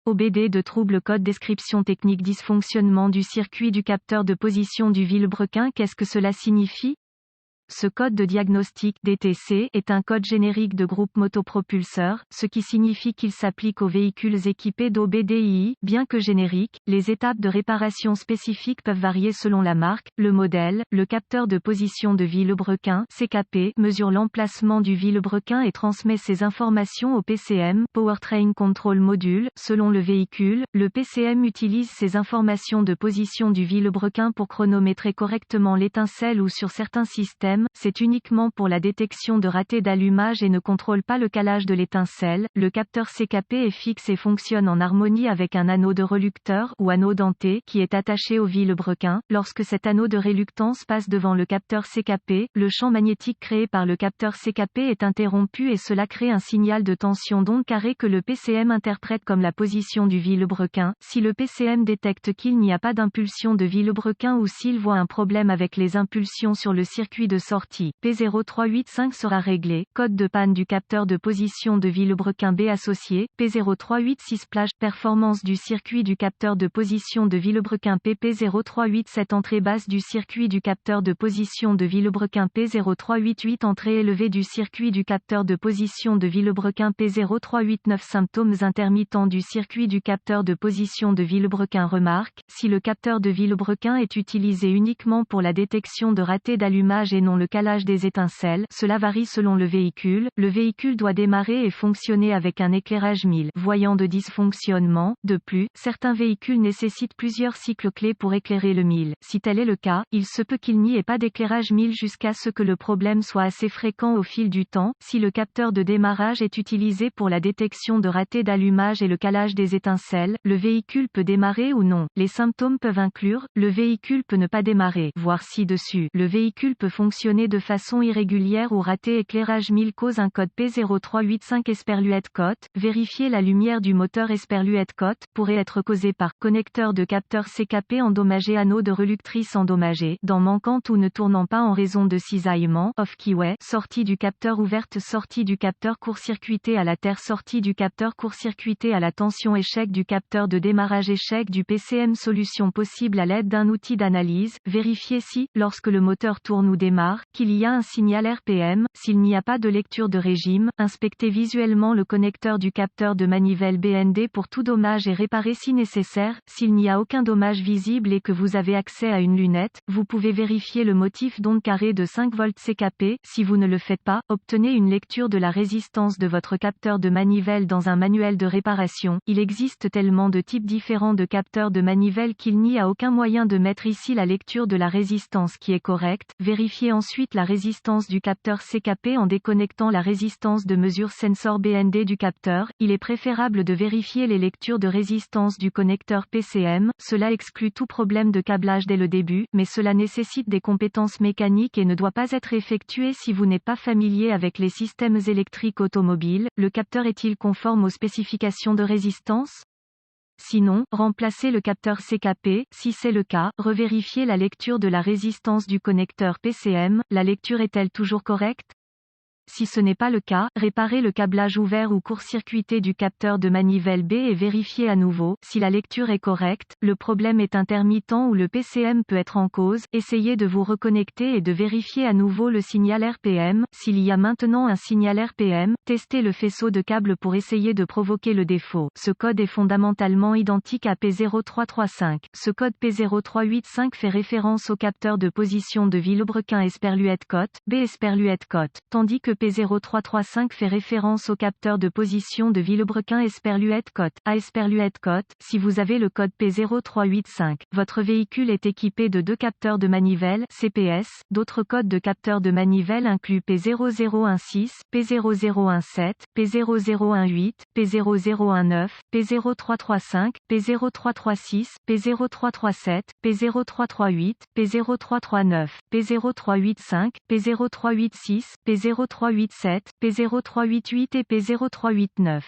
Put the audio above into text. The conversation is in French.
OBD de trouble code description technique dysfonctionnement du circuit du capteur de position du vilebrequin. Qu'est-ce que cela signifie? Ce code de diagnostic DTC est un code générique de groupe motopropulseur, ce qui signifie qu'il s'applique aux véhicules équipés d'OBDII. Bien que générique, les étapes de réparation spécifiques peuvent varier selon la marque, le modèle. Le capteur de position de vilebrequin (CKP) mesure l'emplacement du vilebrequin et transmet ces informations au PCM (Powertrain Control Module). Selon le véhicule, le PCM utilise ces informations de position du vilebrequin pour chronométrer correctement l'étincelle ou sur certains systèmes. C'est uniquement pour la détection de ratés d'allumage et ne contrôle pas le calage de l'étincelle. Le capteur CKP est fixe et fonctionne en harmonie avec un anneau de relucteur ou anneau denté qui est attaché au vilebrequin. Lorsque cet anneau de réluctance passe devant le capteur CKP, le champ magnétique créé par le capteur CKP est interrompu et cela crée un signal de tension d'onde carrée que le PCM interprète comme la position du vilebrequin. Si le PCM détecte qu'il n'y a pas d'impulsion de vilebrequin ou s'il voit un problème avec les impulsions sur le circuit de sortie, P0385 sera réglé. Code de panne du capteur de position de vilebrequin B associé, P0386 plage, performance du circuit du capteur de position de vilebrequin P0387 entrée basse du circuit du capteur de position de vilebrequin P0388 entrée élevée du circuit du capteur de position de vilebrequin P0389 symptômes intermittents du circuit du capteur de position de vilebrequin. Remarque, si le capteur de vilebrequin est utilisé uniquement pour la détection de ratés d'allumage et non le calage des étincelles, cela varie selon le véhicule. Le véhicule doit démarrer et fonctionner avec un éclairage 1000 voyant de dysfonctionnement. De plus, certains véhicules nécessitent plusieurs cycles clés pour éclairer le 1000. Si tel est le cas, il se peut qu'il n'y ait pas d'éclairage 1000 jusqu'à ce que le problème soit assez fréquent au fil du temps. Si le capteur de démarrage est utilisé pour la détection de ratés d'allumage et le calage des étincelles, le véhicule peut démarrer ou non. Les symptômes peuvent inclure, le véhicule peut ne pas démarrer, voire ci-dessus. Le véhicule peut fonctionner de façon irrégulière ou raté. Éclairage 1000 cause un code P0385 Esperluette Cote. Vérifier la lumière du moteur Esperluette Cote pourrait être causée par connecteur de capteur CKP endommagé, anneau de reluctrice endommagé, dent manquante ou ne tournant pas en raison de cisaillement, off-keyway, sortie du capteur ouverte, sortie du capteur court-circuité à la terre, sortie du capteur court-circuité à la tension, échec du capteur de démarrage, échec du PCM. Solution possible à l'aide d'un outil d'analyse. Vérifier si, lorsque le moteur tourne ou démarre, qu'il y a un signal RPM. S'il n'y a pas de lecture de régime, inspectez visuellement le connecteur du capteur de manivelle BND pour tout dommage et réparer si nécessaire. S'il n'y a aucun dommage visible et que vous avez accès à une lunette, vous pouvez vérifier le motif d'onde carrée de 5 volts CKP. Si vous ne le faites pas, obtenez une lecture de la résistance de votre capteur de manivelle dans un manuel de réparation. Il existe tellement de types différents de capteurs de manivelle qu'il n'y a aucun moyen de mettre ici la lecture de la résistance qui est correcte. Vérifiez ensuite la résistance du capteur CKP en déconnectant la résistance de mesure sensor BND du capteur. Il est préférable de vérifier les lectures de résistance du connecteur PCM. Cela exclut tout problème de câblage dès le début, mais cela nécessite des compétences mécaniques et ne doit pas être effectué si vous n'êtes pas familier avec les systèmes électriques automobiles. Le capteur est-il conforme aux spécifications de résistance? Sinon, remplacez le capteur CKP. Si c'est le cas, revérifiez la lecture de la résistance du connecteur PCM. La lecture est-elle toujours correcte? Si ce n'est pas le cas, réparez le câblage ouvert ou court-circuité du capteur de manivelle B et vérifiez à nouveau. Si la lecture est correcte, le problème est intermittent ou le PCM peut être en cause. Essayez de vous reconnecter et de vérifier à nouveau le signal RPM. S'il y a maintenant un signal RPM, testez le faisceau de câble pour essayer de provoquer le défaut. Ce code est fondamentalement identique à P0335. Ce code P0385 fait référence au capteur de position de vilebrequin Esperluette Cote, B Esperluette Cote, tandis que P0335 fait référence au capteur de position de vilebrequin Esperluette Cote, A Esperluette Cote. Si vous avez le code P0385, votre véhicule est équipé de deux capteurs de manivelle, CPS. D'autres codes de capteurs de manivelle incluent P0016, P0017, P0018, P0019, P0335, P0336, P0337, P0338, P0339, P0385, P0386, P0387, P0388 et P0389.